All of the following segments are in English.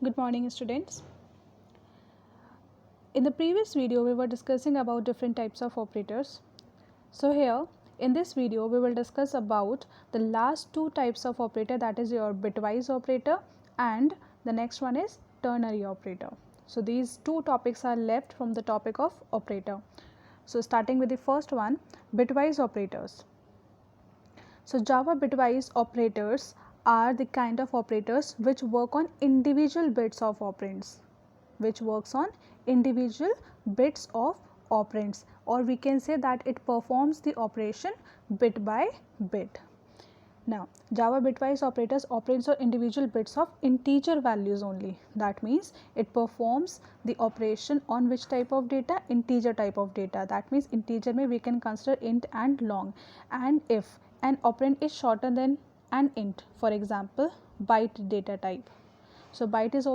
Good morning, students. In the previous video, we were discussing about different types of operators. So here, in this video, we will discuss about the last two types of operator, that is your bitwise operator and the next one is ternary operator. So these two topics are left from the topic of operator. So starting with the first one, bitwise operators. So Java bitwise operators are the kind of operators which work on individual bits of operands, or we can say that it performs the operation bit by bit. Now Java bitwise operators operates on individual bits of integer values only. That means it performs the operation on which type of data? Integer type of data. That means integer mein we can consider int and long, and if an operand is shorter than an int, for example byte data type. So byte is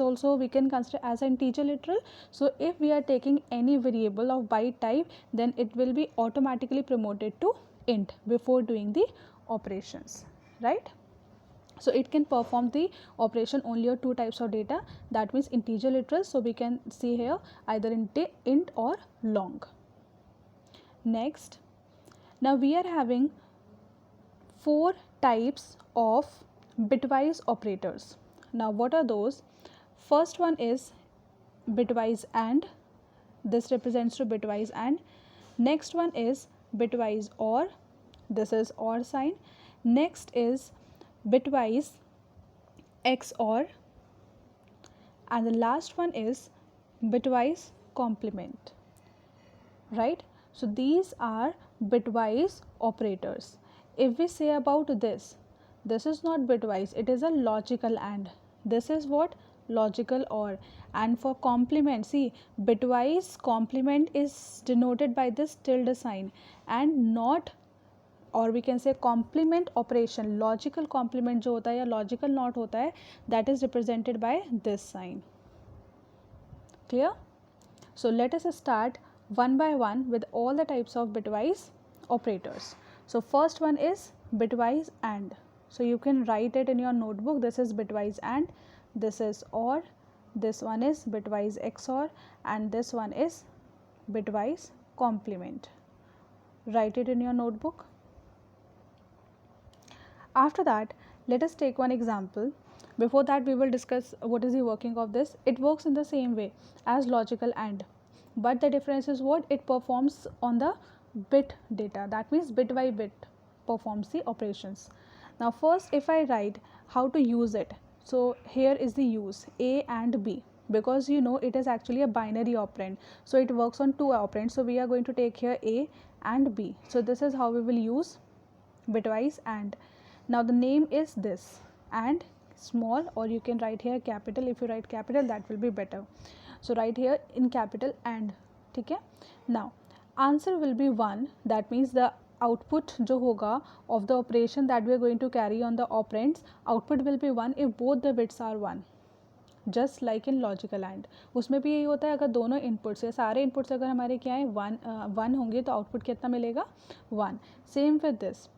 also we can consider as an integer literal. So if we are taking any variable of byte type, then it will be automatically promoted to int before doing the operations, right? So it can perform the operation only on two types of data, that means integer literal. So we can see here either int or long. Next, now we are having four types of bitwise operators. Now what are those? First one is bitwise AND. This represents to bitwise AND. Next one is bitwise OR. This is OR sign. Next is bitwise XOR, and the last one is bitwise complement, right? So these are bitwise operators. If we say about this is not bitwise, it is a logical AND. This is what? Logical OR. And for complement, see, bitwise complement is denoted by this tilde sign, and not, or we can say complement operation, logical complement जो होता है या logical not होता है, that is represented by this sign. Clear? So let us start one by one with all the types of bitwise operators. So first one is bitwise AND. So you can write it in your notebook. This is bitwise AND, this is OR, this one is bitwise XOR, and this one is bitwise complement. Write it in your notebook. After that, let us take one example. Before that, we will discuss what is the working of this. It works in the same way as logical AND, but the difference is what? It performs on the bit data. That means bit by bit performs the operations. Now first, if I write how to use it, so here is the use A and B, because you know it is actually a binary operand, so it works on two operands. So we are going to take here A and B. So this is how we will use bitwise AND. Now the name is this, and small, or you can write here capital. If you write capital, that will be better. So write here in capital AND. ठीक है? Now answer will be 1. That means the output जो होगा of the operation that we are going to carry on the operands, output will be 1 if both the bits are 1. Just like in logical and, उसमें भी यही होता है, अगर दोनों inputs या सारे इनपुट्स अगर हमारे क्या है वन होंगे तो आउटपुट कितना मिलेगा? 1. Same with this.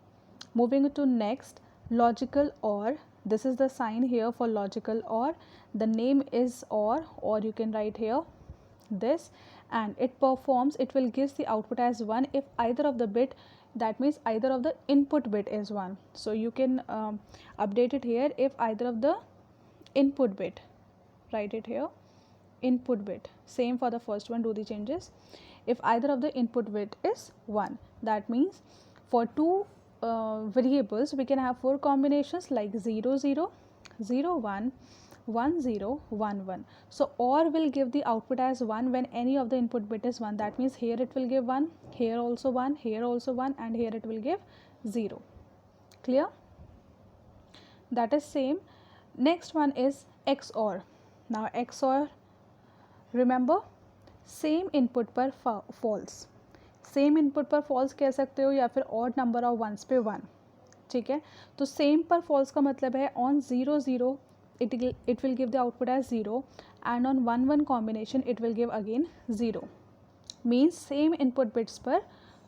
Moving to next, logical OR. This is the sign here for logical OR. The name is or you can write here this, and it performs, it will give the output as 1 if either of the bit, that means either of the input bit is 1. So you can update it here if either of the input bit, write it here input bit. Same for the first one, do the changes. If either of the input bit is 1, that means for two variables we can have four combinations like 0 0 0 1 1 0 1 1. So OR will give the output as 1 when any of the input bit is 1. That means here it will give 1, here also 1, here also 1, and here it will give 0. Clear? That is same. Next one is XOR. Now XOR, remember, same input पर false, same input पर false कह सकते हो या फिर odd number of ones पे 1. ठीक है? तो सेम पर फॉल्स का मतलब है on 0 0 it will give the output as 0, and on 1 1 combination it will give again 0. Means same input bits पर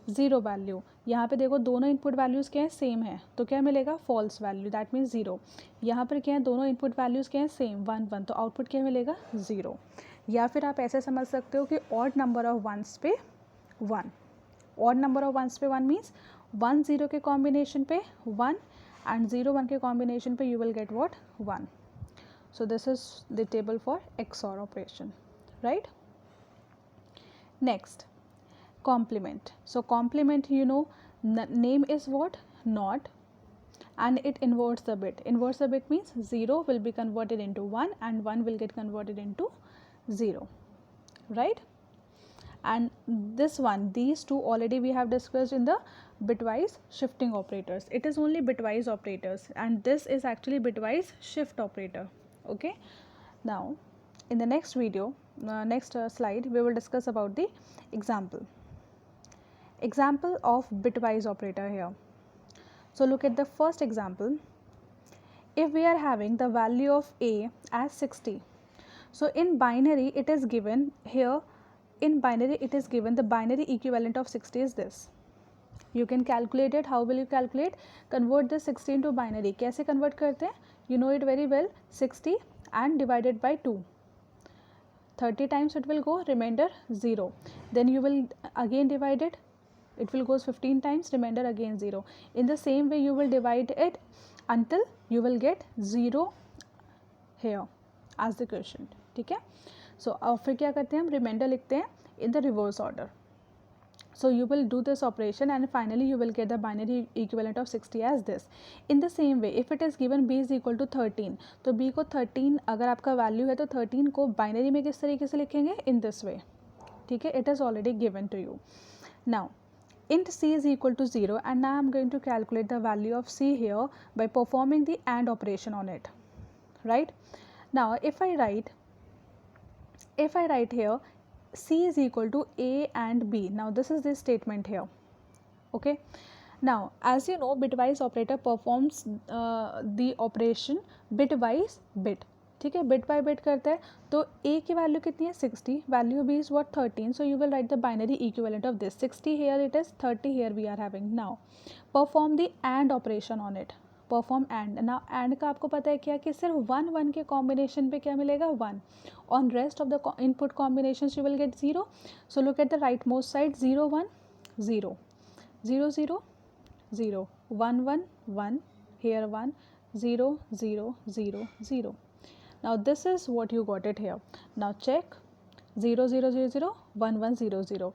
ज़ीरो वैल्यू। यहाँ पे देखो दोनों इनपुट वैल्यूज़ क्या है, सेम है, तो क्या मिलेगा, false value, that means zero. यहाँ पर क्या है, दोनों इनपुट वैल्यूज़ क्या है, सेम, वन वन, तो आउटपुट क्या मिलेगा, ज़ीरो। या फिर आप ऐसे समझ सकते हो कि ऑड नंबर ऑफ वंस पे one, odd number of ones पे वन मीन्स वन ज़ीरो के कॉम्बिनेशन पे वन एंड ज़ीरो वन के कॉम्बिनेशन पे you will get what, one. So this is the table for XOR operation, right? Next, complement. So complement, you know, name is what, not, and it inverts the bit. Inverts the bit means 0 will be converted into 1 and 1 will get converted into 0, right? And this one, these two already we have discussed in the bitwise shifting operators. It is only bitwise operators and this is actually bitwise shift operator. Okay, now in the next video, next slide, we will discuss about the example of bitwise operator here. So look at the first example. If we are having the value of a as 60, so in binary it is given here, in binary it is given the binary equivalent of 60 is this. You can calculate it. How will you calculate? Convert the 60 into binary. कैसे convert करते हैं? You know it very well. 60 and divided by 2. 30 times it will go, remainder 0. Then you will again divide it. It will goes 15 times, remainder again 0. In the same way you will divide it until you will get 0 here as the quotient. ठीक है? So फिर क्या करते हैं हम? Remainder लिखते हैं in the reverse order. So you will do this operation and finally you will get the binary equivalent of 60 as this. In the same way, if it is given b is equal to 13, तो b को 13 अगर आपका value है तो 13 को binary में किस तरीके से लिखेंगे, in this way. ठीक है, it is already given to you. Now int c is equal to 0 and now I am going to calculate the value of c here by performing the AND operation on it, right? Now if I write here c is equal to a and b, now this is the statement here. Okay, now as you know, bitwise operator performs the operation bitwise bit. ठीक है, bit by bit करता है, तो a की value कितनी है, 60, value b is what, 13, so you will write the binary equivalent of this. 60 here it is, 30 here we are having. Now perform the AND operation on it. Perform and. Now and का आपको पता है क्या कि सिर्फ one one के combination पे क्या मिलेगा, one. On rest of the input combination you will get zero. So look at the right most side, 0 1 0 0 0 0 1 1 1 here 1 0 0 0 0. Now this is what you got it here. Now check 0 0 0 0 1 1 0 0.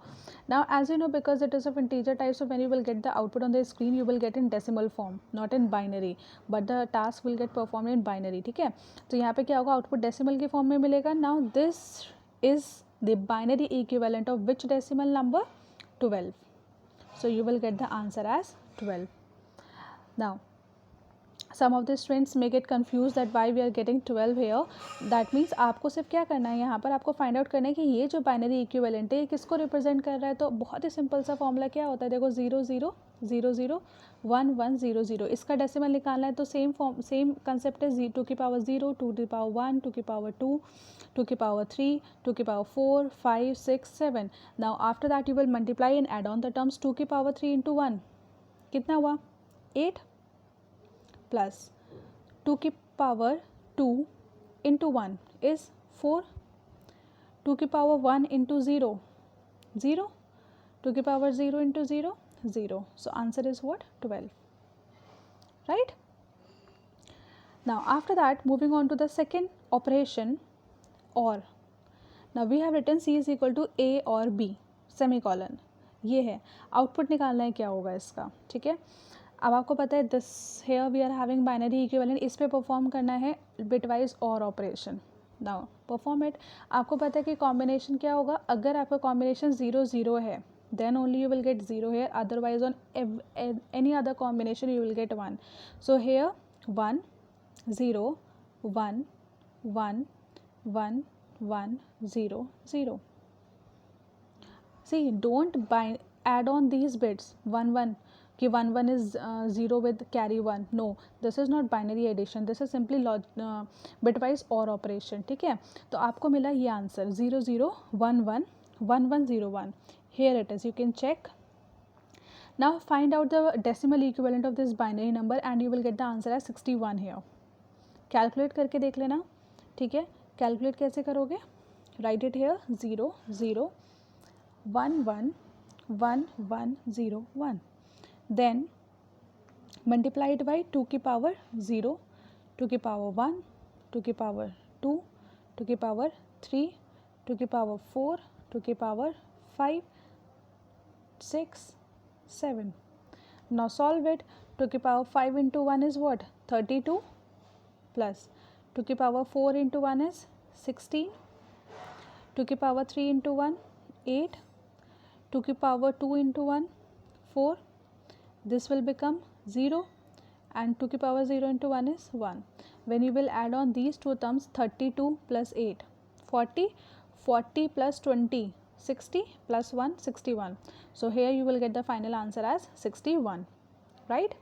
Now as you know, because it is of integer type, so when you will get the output on the screen you will get in decimal form, not in binary, but the task will get performed in binary. ठीक है, तो यहाँ पे क्या होगा, output decimal के form में मिलेगा. Now this is the binary equivalent of which decimal number, 12. So you will get the answer as 12. Now some of the students may get confused that why we are getting 12 here. That means आपको सिर्फ क्या करना है, यहाँ पर आपको find out करना है कि ये जो बाइनरी इक्विवेलेंट है ये किसको रिप्रेजेंट कर रहा है. तो बहुत ही सिंपल सा फॉर्मूला क्या होता है, देखो 0 0 0 0 1 1 0 0. इसका डेसिमल निकालना है, तो सेम कंसेप्ट है, 2 की पावर 0, 2 की पावर 1, 2 की पावर 2, 2 की पावर 3, 2 की power 4 5 6 7. Now after that you will multiply and add on the terms. 2 की पावर 3 इंटू 1 कितना हुआ, 8, प्लस 2 की पावर 2 इंटू 1 इज़ 4, 2 की पावर 1 इंटू 0 0, 2 की power 0 into 0 0. So answer is what, 12, right? Now after that, moving on to the second operation, or. Now we have written c is equal to a और b semicolon. ये है output निकालना है क्या होगा इसका. ठीक है, अब आपको पता है this here we are having binary equivalent, इस पे परफॉर्म करना है बिटवाइज और ऑपरेशन. Now perform it. आपको पता है कि कॉम्बिनेशन क्या होगा, अगर आपका कॉम्बिनेशन 0 0 है then only you will get 0 here, otherwise on any other combination you will get 1. So here 1 0 1 1 1 1 0 0. See, don't add on these bits 1 1 कि 1 1 is 0 with carry 1. No, this is not binary addition, this is simply bitwise or operation. ठीक है, तो आपको मिला ये answer 0 0 1 1 1 1 0 1. Here it is, you can check Now find out the decimal equivalent of this binary number and you will get the answer as 61 here. Calculate करके देख लेना, ठीक है. Calculate कैसे करोगे? Write it here, 0 0 1 1 1 1 0 1. Then multiply it by 2 की power 0, 2 की power 1, 2 की power 2, 2 की power 3, 2 की power 4, 2 की power 5, 6, 7. Now solve it. 2 की power 5 into 1 is what? 32 plus 2 की power 4 into 1 is 16, 2 की power 3 into 1 8, 2 की power 2 into 1 4. This will become 0 and 2 की power 0 into 1 is 1. When you will add on these two terms, 32 plus 8 40, 40 plus 20 60 plus 1 61. So here you will get the final answer as 61, right?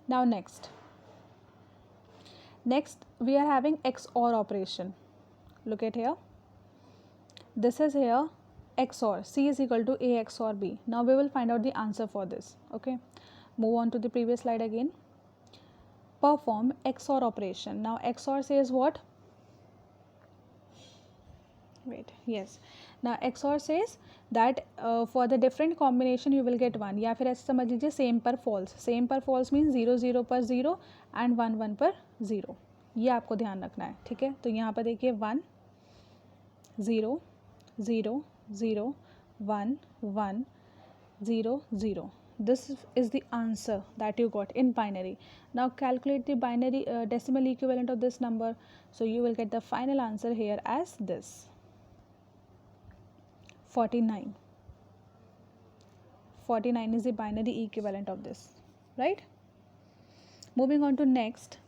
Now next we are having XOR operation. Look at here, this is here XOR, C is equal to A XOR B. Now we will find out the answer for this. Okay, move on to the previous slide again. Perform XOR operation. Now XOR says what? Wait, yes. Now XOR says that for the different combination you will get 1, या फिर ऐसे समझ लीजिए same पर false. Same पर false means 0 0 पर 0 and 1 1 पर 0. ये आपको ध्यान रखना है, ठीक है. तो यहाँ पर देखिए 1 0 0 0 1 1 0 0. This is the answer that you got in binary. Now calculate the binary decimal equivalent of this number. So you will get the final answer here as this, 49. 49 is the binary equivalent of this, right? Moving on to next,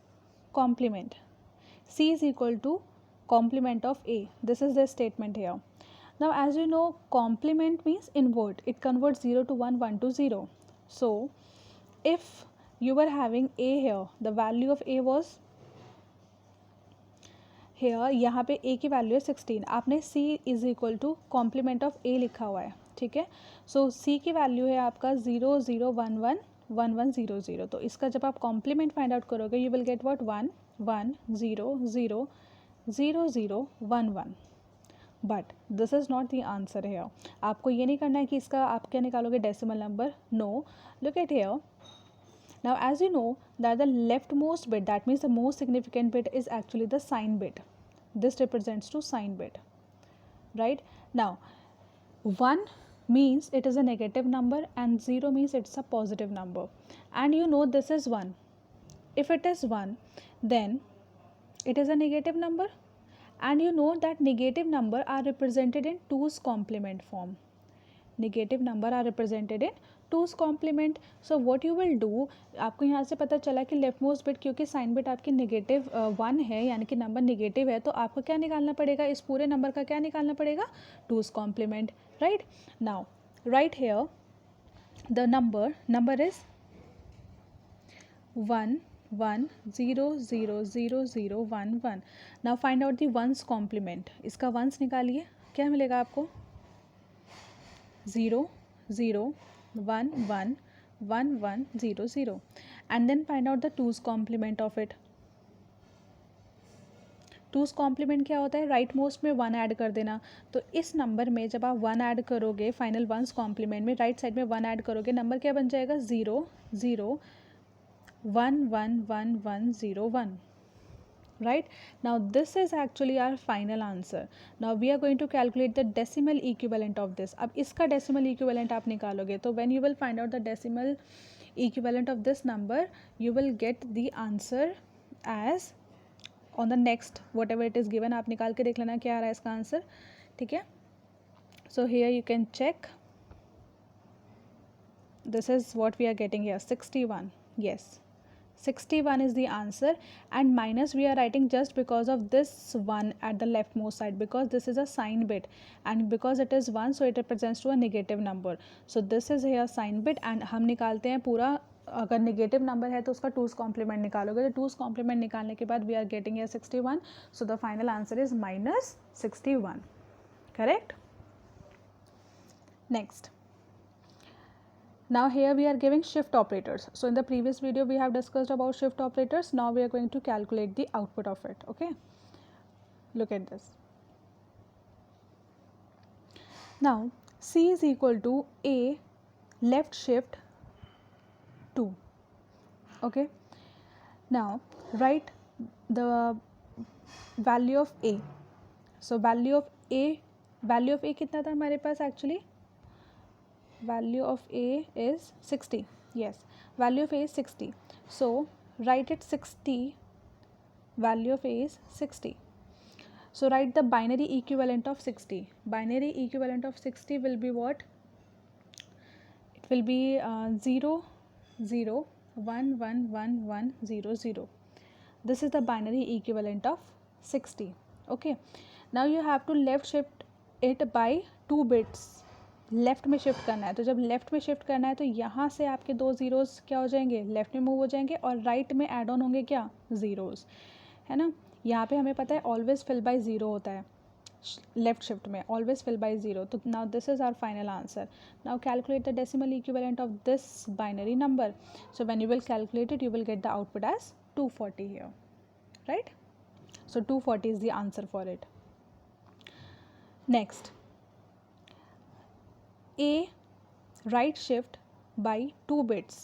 complement. C is equal to complement of A. This is the statement here. Now as you know, complement means invert. It converts 0 to 1, 1 to 0. So if you were having A here, the value of A was here, यहाँ पे A की value है 16, आपने C is equal to complement of A लिखा हुआ है, ठीक है. सो C की वैल्यू है आपका 0 0 1 1 1 1 0 0. तो इसका जब आप कॉम्प्लीमेंट फाइंड आउट करोगे you will get what 1 1 0 0 0 0 1 1. But this is not the answer here. आपको ये नहीं करना है कि इसका आप क्या निकालोगे decimal number. No, look at here. Now as you know that the leftmost bit, that means the most significant bit, is actually the sign bit. This represents to sign bit, right? Now 1 means it is a negative number and 0 means it's a positive number, and you know this is 1. If it is 1 then it is a negative number, and you know that negative number are represented in 2's complement form. Negative number are represented in 2's complement. So what you will do, आपको यहाँ से पता चला कि left most bit, क्योंकि sign bit आपकी negative 1 है यानी कि नंबर नेगेटिव है, तो आपको क्या निकालना पड़ेगा, इस पूरे नंबर का क्या निकालना पड़ेगा, 2's complement, right. Now right here the number is 1 1 0 0 0 0 1 1. Now find out the 1's complement. इसका 1's निकालिए, क्या मिलेगा आपको, 0 0 1 1 1 1 0 0. and then find out the 2's complement of it. 2's complement क्या होता है, राइट मोस्ट में 1 ऐड कर देना. तो इस नंबर में जब आप 1 ऐड करोगे फाइनल 1's complement में, राइट साइड में 1 ऐड करोगे, नंबर क्या बन जाएगा, 0 0 1 1 1 1 0 1. Right, now this is actually our final answer. Now we are going to calculate the decimal equivalent of this. अब इसका decimal equivalent आप निकालोगे, तो when you will find out the decimal equivalent of this number you will get the answer as on the next whatever it is given. आप निकाल के देख लेना क्या आ रहा है इसका आंसर, ठीक है. So here you can check, this is what we are getting here, 61. Yes, 61 is the answer, and minus we are writing just because of this 1 at the leftmost side, because this is a sign bit and because it is 1 so it represents to a negative number. So this is here sign bit, and हम निकालते हैं पूरा, अगर negative number है तो उसका 2's complement निकालोगे, तो 2's complement निकालने के बाद we are getting here 61. So the final answer is minus 61, correct. Next, Now here we are giving shift operators. So in the previous video we have discussed about shift operators. Now we are going to calculate the output of it. Okay, look at this. Now C is equal to A left shift 2. Okay, now write the value of A. So value of A कितना था हमारे पास actually? Value of A is 60. Yes, value of A is 60. So write it 60. Value of A is 60. So write the binary equivalent of 60. Binary equivalent of 60 will be what? It will be 0 0 1 1 1 1 0 0. This is the binary equivalent of 60. Okay, now you have to left shift it by 2 bits. Left में shift करना है, तो जब left में shift करना है तो यहाँ से आपके 2 ज़ीरोज़ क्या हो जाएंगे, लेफ़्ट में मूव हो जाएंगे और राइट में ऐड ऑन होंगे क्या, ज़ीरोज़, है ना. यहाँ पे हमें पता है ऑलवेज फिल बाय ज़ीरो होता है लेफ्ट शिफ्ट में, ऑलवेज फिल बाय ज़ीरो. तो now this is our final answer. Now calculate the decimal equivalent of this binary number. So when you will calculate it, you will get the output as 240 here, right. So 240 is the answer for it. Next, A right shift by 2 bits.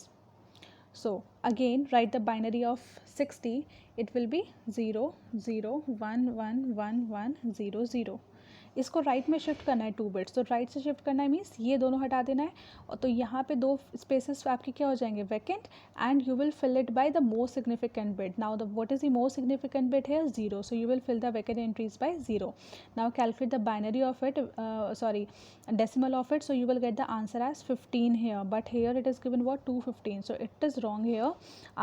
So again write the binary of 60. It will be 0 0 1 1 1 1 0 0. इसको right में shift करना है 2 bits, तो right से shift करना है means ये दोनों हटा देना है, और तो यहाँ पे 2 स्पेसेस आपके क्या हो जाएंगे, vacant, and you will fill it by the most significant bit. Now the what is the most significant bit है 0, so you will fill the vacant entries by 0. Now calculate the binary of it, decimal of it, so you will get the answer as 15 here, but here it is given what, 215, so it is wrong here.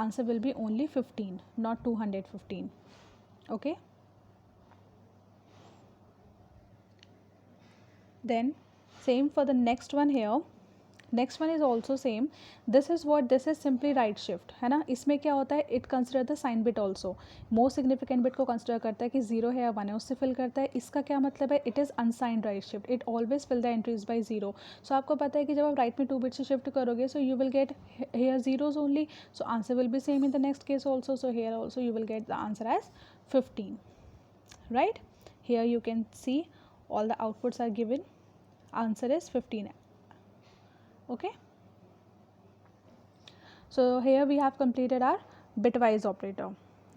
Answer will be only 15, not 215. Okay, then same for the next one here. Next one is also same. This is what, this is simply right shift, है ना. इसमें क्या होता है, it consider the sign bit also. Most significant bit को consider करता है कि 0 है या 1 है, उससे fill करता है. इसका क्या मतलब है, it is unsigned right shift. It always fill the entries by 0. So आपको पता है कि जब आप right में 2 bit से shift करोगे, so you will get here zeros only. So answer will be same in the next case also. So here also you will get the answer as 15, right. Here you can see all the outputs are given. Answer is 15. Okay, so here we have completed our bitwise operator.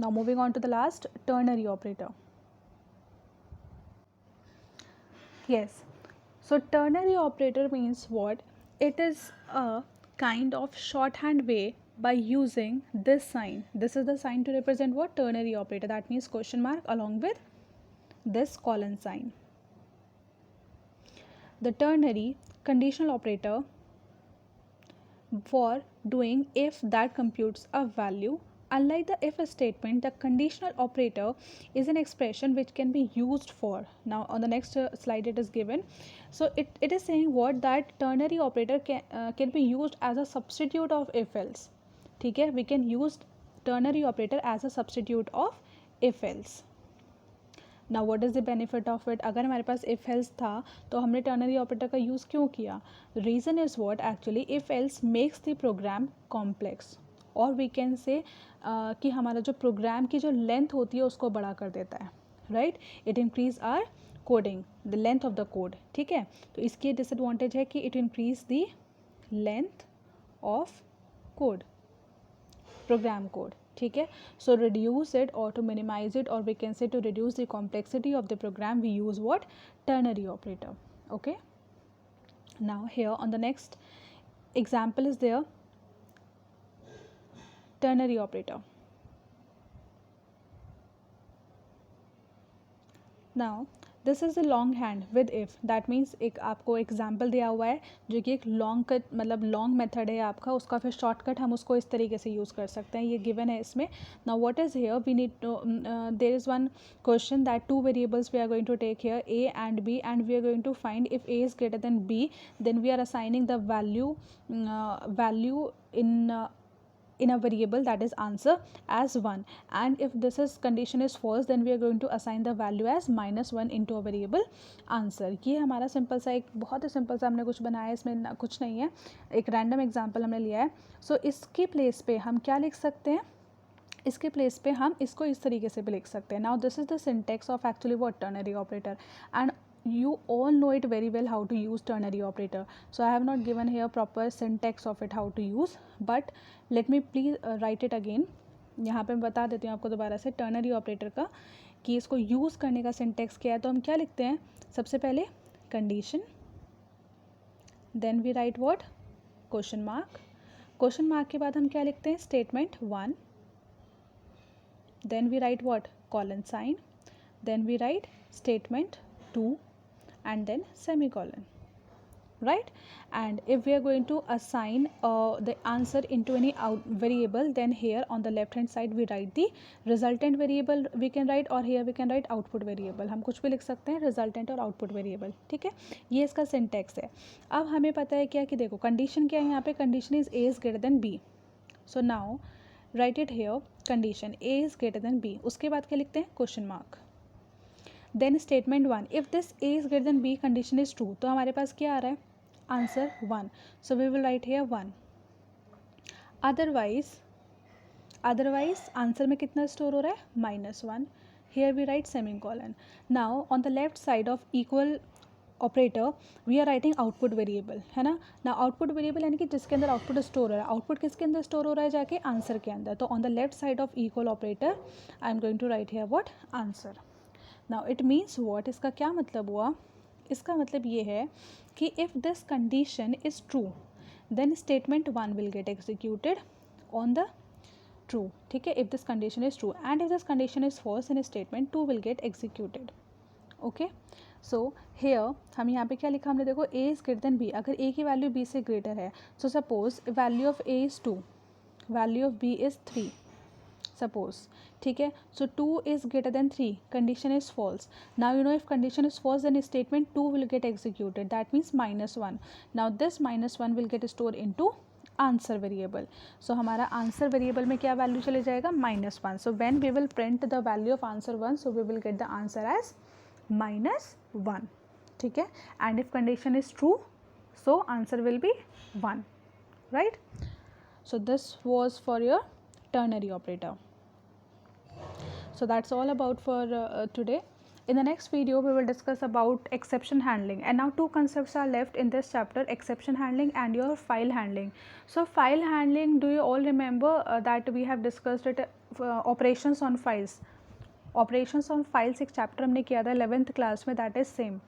Now moving on to the last, ternary operator. Yes, so ternary operator means what? It is a kind of shorthand way by using this sign. This is the sign to represent what? Ternary operator. That means question mark along with this colon sign. The ternary conditional operator for doing if that computes a value. Unlike the if statement, the conditional operator is an expression which can be used for. Now on the next slide it is given. So it is saying what, that ternary operator can be used as a substitute of if else. ठीक है, we can use ternary operator as a substitute of if else. Now what is the benefit of it? अगर हमारे पास if else था तो हमने ternary operator का use क्यों किया? Reason is what, actually if else makes the program complex, और we can say कि हमारा जो प्रोग्राम की जो लेंथ होती है उसको बड़ा कर देता है, right. It increase our coding, the length of the code. ठीक है, तो इसकी डिसएडवांटेज है कि it increase the length of code, program code. ठीक है, सो रिड्यूस इट और टू मिनिमाइज इट, और we can say to reduce the complexity of the program we use what, ternary operator. Okay, now here on the next example is there, ternary operator. Now this is a long hand with if. That means एक आपको example दिया हुआ है जो कि एक long cut, मतलब long method है आपका, उसका फिर शॉर्टकट हम उसको इस तरीके से यूज़ कर सकते हैं, ये गिवन है इसमें. Now what is here, we need to, there is one question that 2 variables we are going to take here, a and b, and we are going to find if a is greater than b, then we are assigning the value in in a variable, that is answer, as 1, and if this is condition is false then we are going to assign the value as -1 into a variable answer. ये हमारा simple सा एक बहुत ही simple सा हमने कुछ बनाया है, इसमें कुछ नहीं है, एक रैंडम एग्जांपल हमने लिया है. सो इसकी प्लेस पे हम क्या लिख सकते हैं, इसके प्लेस पे हम इसको इस तरीके से भी लिख सकते हैं. Now this is the syntax of actually what ternary operator, and you all know it very well how to use ternary operator. So I have not given here proper syntax of it how to use, but let me please write it again. यहाँ पे मैं बता देती हूँ आपको दोबारा से ternary operator का कि इसको यूज़ करने का सिंटेक्स क्या है. तो हम क्या लिखते हैं, सबसे पहले condition, then we write what, question mark, question mark के बाद हम क्या लिखते हैं, statement 1, then we write what, colon sign, then we write statement 2, and then semicolon, right? And if we are going to assign the answer into any variable, then here on the left hand side we write the resultant variable we can write, or here we can write output variable. हम कुछ भी लिख सकते हैं, resultant और output variable, ठीक है. ये इसका syntax है. अब हमें पता है क्या कि देखो कंडीशन क्या है यहाँ पे, condition is a is greater than b. so now write it here, condition a is greater than b. उसके बाद क्या लिखते हैं, question mark, then statement 1, if this a is greater than b condition is true. तो हमारे पास क्या आ रहा है, answer 1. So we will write here 1. Otherwise answer में कितना स्टोर हो रहा है, -1. Here we write semicolon. Now on the left side of equal operator we are writing output variable, है ना. नाउ आउटपुट वेरिएबल यानी कि जिसके अंदर आउटपुट स्टोर हो रहा है. आउटपुट किसके अंदर स्टोर हो रहा है, जाके आंसर के अंदर. तो on the left side of equal operator I am going to write here what, answer. Now it means what, इसका क्या मतलब हुआ, इसका मतलब ये है कि if this condition is true then statement 1 will get executed on the true, ठीक है. If this condition is true and if this condition is false then statement 2 will get executed. Okay, so here हम यहाँ पे क्या लिखा हमने, देखो a is greater than b. अगर ए की वैल्यू बी से ग्रेटर है, so suppose value of a is 2, value of b is 3, suppose, ठीक है. so 2 is greater than 3, condition is false. now you know if condition is false then statement 2 will get executed, that means -1. now this -1 will get stored into answer variable. so हमारा answer variable में क्या value चले जाएगा, -1. so when we will print the value of answer 1, so we will get the answer as -1, ठीक है. and if condition is true so answer will be 1, right? so this was for your ternary operator. So that's all about for today. In the next video we will discuss about exception handling, and now two concepts are left in this chapter, exception handling and your file handling. So file handling, do you all remember that we have discussed it, operations on files. operations on files एक chapter हमने किया था 11th class में, that is same,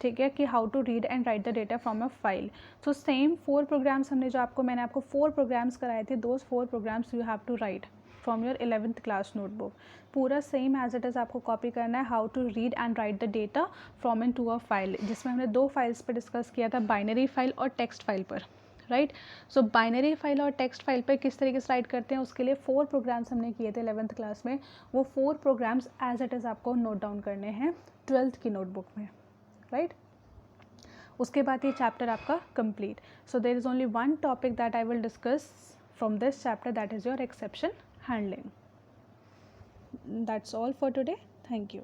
ठीक है, कि how to read and write the data from a file. So same 4 programs हमने जो आपको, मैंने आपको 4 प्रोग्राम्स कराए थे, those 4 programs you have to write from your 11th class notebook. पूरा सेम एज इट इज़ आपको कॉपी करना है, how to read and write the data from into a file, जिसमें हमने 2 फाइल्स पर डिस्कस किया था, बाइनरी फाइल और टेक्स्ट फाइल पर, राइट. सो बाइनरी फाइल और टेक्स्ट फाइल पर किस तरीके से राइट करते हैं, उसके लिए 4 प्रोग्राम्स हमने किए थे 11th क्लास में. वो 4 प्रोग्राम्स एज इट इज़ आपको नोट डाउन करने हैं 12th की नोटबुक में, राइट. उसके बाद ये चैप्टर आपका complete. So there is only one topic that I will discuss from this chapter, that is your exception handling. That's all for today. Thank you.